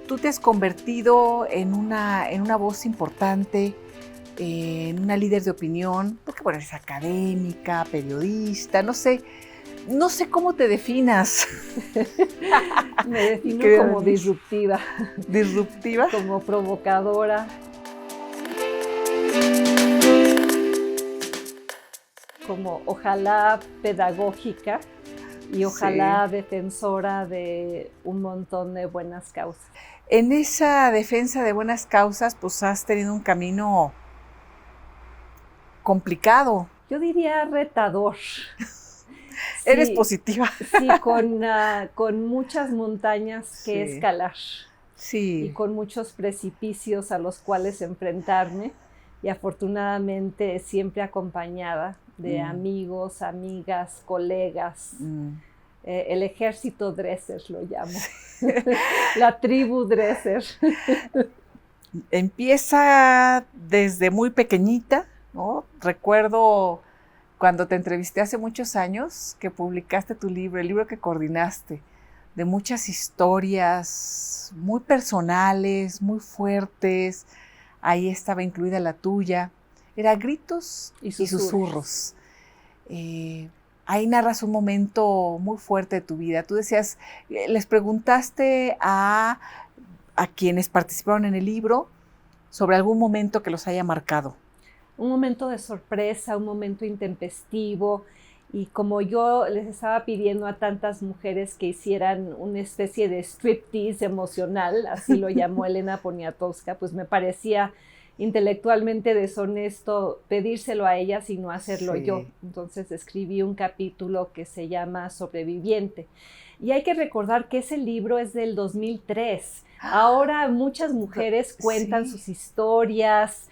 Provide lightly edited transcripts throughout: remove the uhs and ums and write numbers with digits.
Tú te has convertido en una voz importante, en una líder de opinión, porque bueno, eres académica, periodista, no sé cómo te definas. Me defino como disruptiva. ¿Disruptiva? Como provocadora. Como ojalá pedagógica y ojalá defensora de un montón de buenas causas. En esa defensa de buenas causas, pues has tenido un camino complicado. Yo diría retador. Eres positiva. Sí, con muchas montañas que escalar. Sí. Y con muchos precipicios a los cuales enfrentarme. Y afortunadamente siempre acompañada de amigos, amigas, colegas. El ejército Dresser lo llamo. La tribu Dresser. Empieza desde muy pequeñita, ¿no? Recuerdo cuando te entrevisté hace muchos años que publicaste tu libro, el libro que coordinaste, de muchas historias muy personales, muy fuertes. Ahí estaba incluida la tuya. Era Gritos y Susurros. Ahí narras un momento muy fuerte de tu vida. Tú decías, les preguntaste a quienes participaron en el libro sobre algún momento que los haya marcado. Un momento de sorpresa, un momento intempestivo. Y como yo les estaba pidiendo a tantas mujeres que hicieran una especie de striptease emocional, así lo llamó Elena Poniatowska, pues me parecía intelectualmente deshonesto pedírselo a ellas y no hacerlo yo. Entonces escribí un capítulo que se llama Sobreviviente. Y hay que recordar que ese libro es del 2003. Ahora muchas mujeres cuentan sus historias,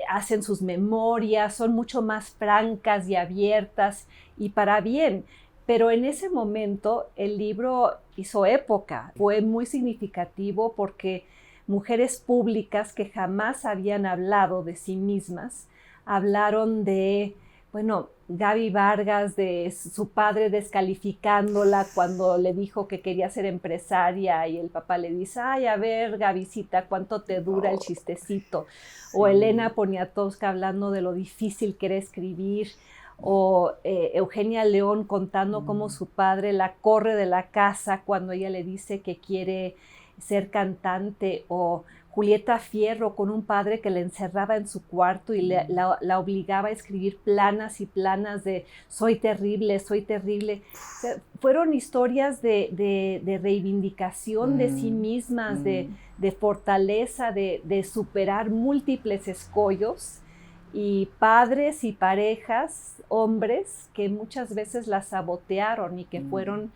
hacen sus memorias, son mucho más francas y abiertas y para bien. Pero en ese momento el libro hizo época, fue muy significativo porque mujeres públicas que jamás habían hablado de sí mismas, hablaron de, bueno, Gaby Vargas, de su padre descalificándola cuando le dijo que quería ser empresaria y el papá le dice, ay, a ver, Gabycita, ¿cuánto te dura el chistecito? O Elena Poniatowska hablando de lo difícil que era escribir, o Eugenia León contando cómo su padre la corre de la casa cuando ella le dice que quiere ser cantante, o Julieta Fierro con un padre que la encerraba en su cuarto y la obligaba a escribir planas y planas de soy terrible, soy terrible. O sea, fueron historias de reivindicación de sí mismas, de fortaleza, de superar múltiples escollos, y padres y parejas, hombres, que muchas veces las sabotearon y que fueron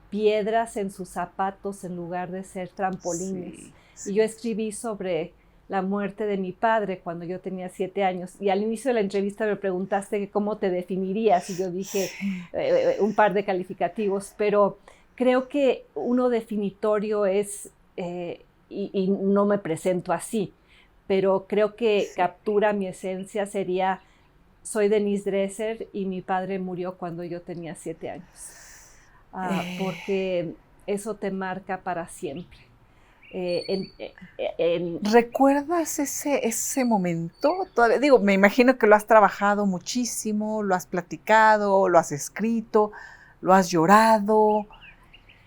piedras en sus zapatos en lugar de ser trampolines. Y yo escribí sobre la muerte de mi padre cuando yo tenía 7 años. Y al inicio de la entrevista me preguntaste cómo te definirías y yo dije un par de calificativos, pero creo que uno definitorio es, y no me presento así, pero creo que captura mi esencia, sería soy Denise Dresser y mi padre murió cuando yo tenía 7 años. Porque eso te marca para siempre. ¿Recuerdas ese momento? Todavía, digo, me imagino que lo has trabajado muchísimo, lo has platicado, lo has escrito, lo has llorado,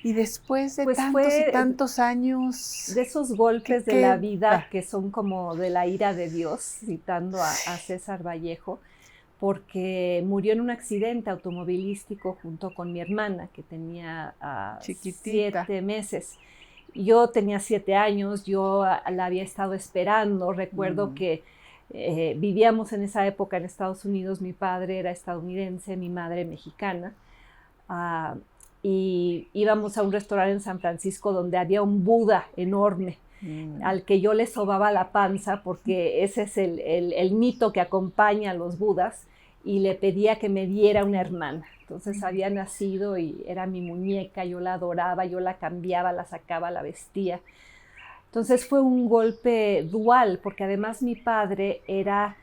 y después de tantos y tantos años... De esos golpes de la vida que son como de la ira de Dios, citando a César Vallejo, porque murió en un accidente automovilístico junto con mi hermana, que tenía 7 meses. Yo tenía 7 años, yo la había estado esperando. Recuerdo que vivíamos en esa época en Estados Unidos, mi padre era estadounidense, mi madre mexicana, y íbamos a un restaurante en San Francisco donde había un Buda enorme, al que yo le sobaba la panza, porque ese es el mito que acompaña a los budas, y le pedía que me diera una hermana. Entonces había nacido y era mi muñeca, yo la adoraba, yo la cambiaba, la sacaba, la vestía. Entonces fue un golpe dual, porque además mi padre era,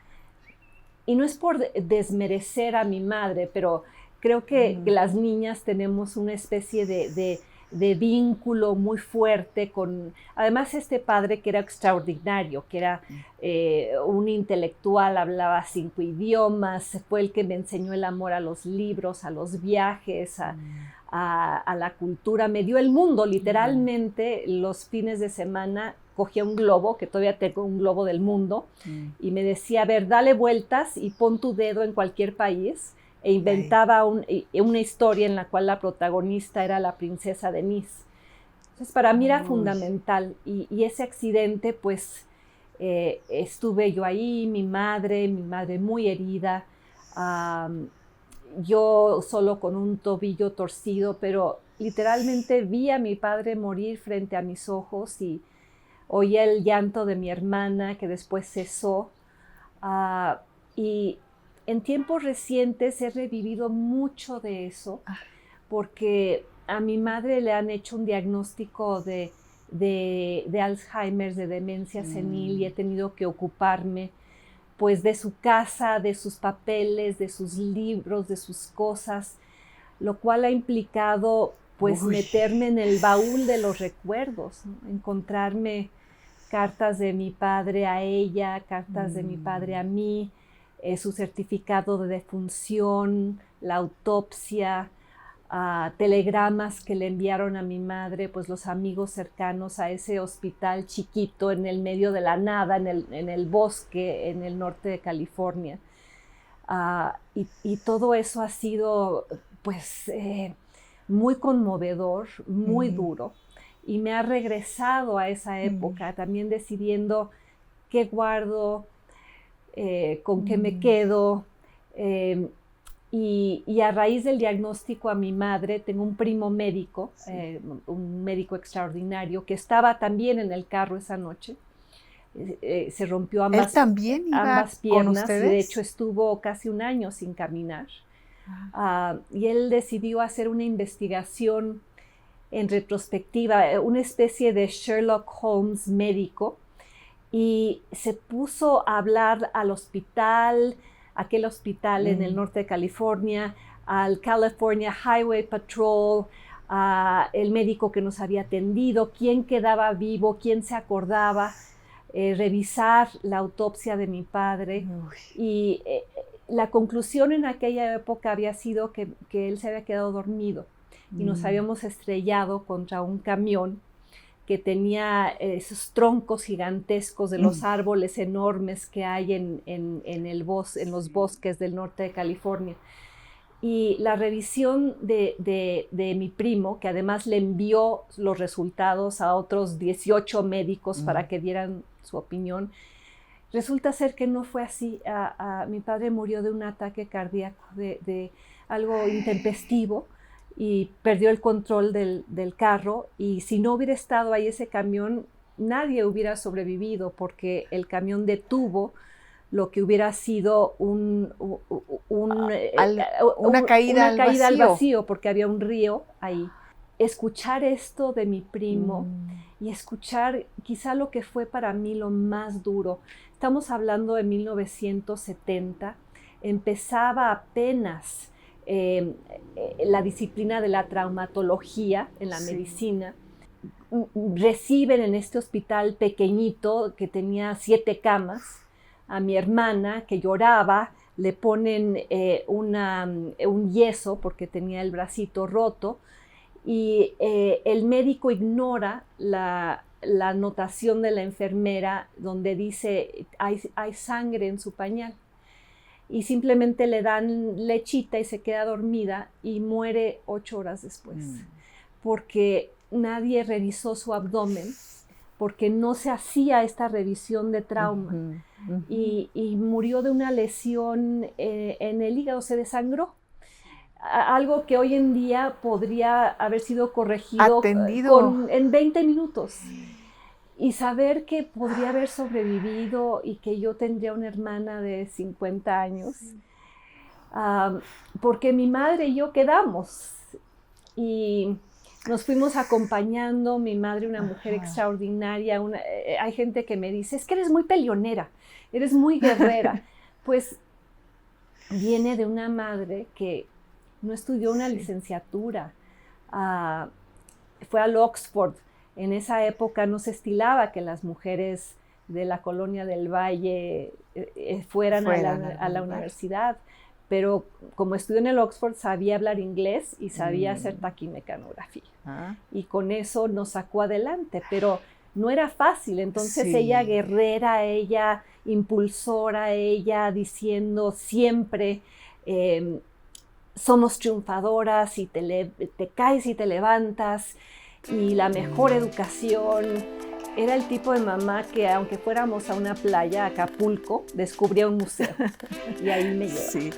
y no es por desmerecer a mi madre, pero creo que las niñas tenemos una especie de de vínculo muy fuerte con, además este padre que era extraordinario, que era un intelectual, hablaba 5 idiomas, fue el que me enseñó el amor a los libros, a los viajes, a la cultura, me dio el mundo, literalmente los fines de semana cogía un globo, que todavía tengo un globo del mundo, y me decía, a ver, dale vueltas y pon tu dedo en cualquier país, e inventaba una historia en la cual la protagonista era la princesa de Nice. Entonces, para mí era fundamental, y ese accidente, pues, estuve yo ahí, mi madre muy herida, yo solo con un tobillo torcido, pero literalmente vi a mi padre morir frente a mis ojos y oía el llanto de mi hermana que después cesó. Y en tiempos recientes he revivido mucho de eso porque a mi madre le han hecho un diagnóstico de Alzheimer, de demencia senil, y he tenido que ocuparme pues de su casa, de sus papeles, de sus libros, de sus cosas, lo cual ha implicado pues meterme en el baúl de los recuerdos, ¿no? Encontrarme cartas de mi padre a ella, cartas de mi padre a mí, su certificado de defunción, la autopsia, telegramas que le enviaron a mi madre, pues los amigos cercanos a ese hospital chiquito en el medio de la nada, en el bosque, en el norte de California. Y todo eso ha sido pues muy conmovedor, muy duro, y me ha regresado a esa época, también decidiendo qué guardo, con qué me quedo. Y a raíz del diagnóstico a mi madre, tengo un primo médico, un médico extraordinario, que estaba también en el carro esa noche. Se rompió ambas piernas con ustedes. y de hecho estuvo casi un año sin caminar. Y él decidió hacer una investigación en retrospectiva, una especie de Sherlock Holmes médico, y se puso a hablar al hospital, aquel hospital en el norte de California, al California Highway Patrol, el médico que nos había atendido, quién quedaba vivo, quién se acordaba, revisar la autopsia de mi padre. Y la conclusión en aquella época había sido que él se había quedado dormido y nos habíamos estrellado contra un camión que tenía esos troncos gigantescos de los árboles enormes que hay en los bosques del norte de California. Y la revisión de mi primo, que además le envió los resultados a otros 18 médicos para que dieran su opinión, resulta ser que no fue así. Mi padre murió de un ataque cardíaco, de algo intempestivo, y perdió el control del carro, y si no hubiera estado ahí ese camión, nadie hubiera sobrevivido, porque el camión detuvo lo que hubiera sido una caída al vacío, porque había un río ahí. Escuchar esto de mi primo y escuchar quizá lo que fue para mí lo más duro. Estamos hablando de 1970, empezaba apenas la disciplina de la traumatología en la medicina. Reciben en este hospital pequeñito que tenía 7 camas a mi hermana, que lloraba, le ponen un yeso porque tenía el bracito roto, y el médico ignora la anotación de la enfermera donde dice hay sangre en su pañal, y simplemente le dan lechita y se queda dormida y muere 8 horas después, porque nadie revisó su abdomen, porque no se hacía esta revisión de trauma, y murió de una lesión en el hígado, se desangró. Algo que hoy en día podría haber sido corregido en 20 minutos. Y saber que podría haber sobrevivido y que yo tendría una hermana de 50 años, porque mi madre y yo quedamos y nos fuimos acompañando. Mi madre, una mujer extraordinaria. Hay gente que me dice, es que eres muy peleonera, eres muy guerrera. Pues viene de una madre que no estudió una licenciatura, fue al Oxford. En esa época no se estilaba que las mujeres de la colonia del Valle fueran a la universidad, pero como estudió en el Oxford sabía hablar inglés y sabía hacer taquimecanografía. Y con eso nos sacó adelante, pero no era fácil. Entonces ella guerrera, ella impulsora, ella diciendo siempre somos triunfadoras y te caes y te levantas, y la mejor educación. Era el tipo de mamá que aunque fuéramos a una playa, Acapulco, descubría un museo y ahí me llevaba. Sí.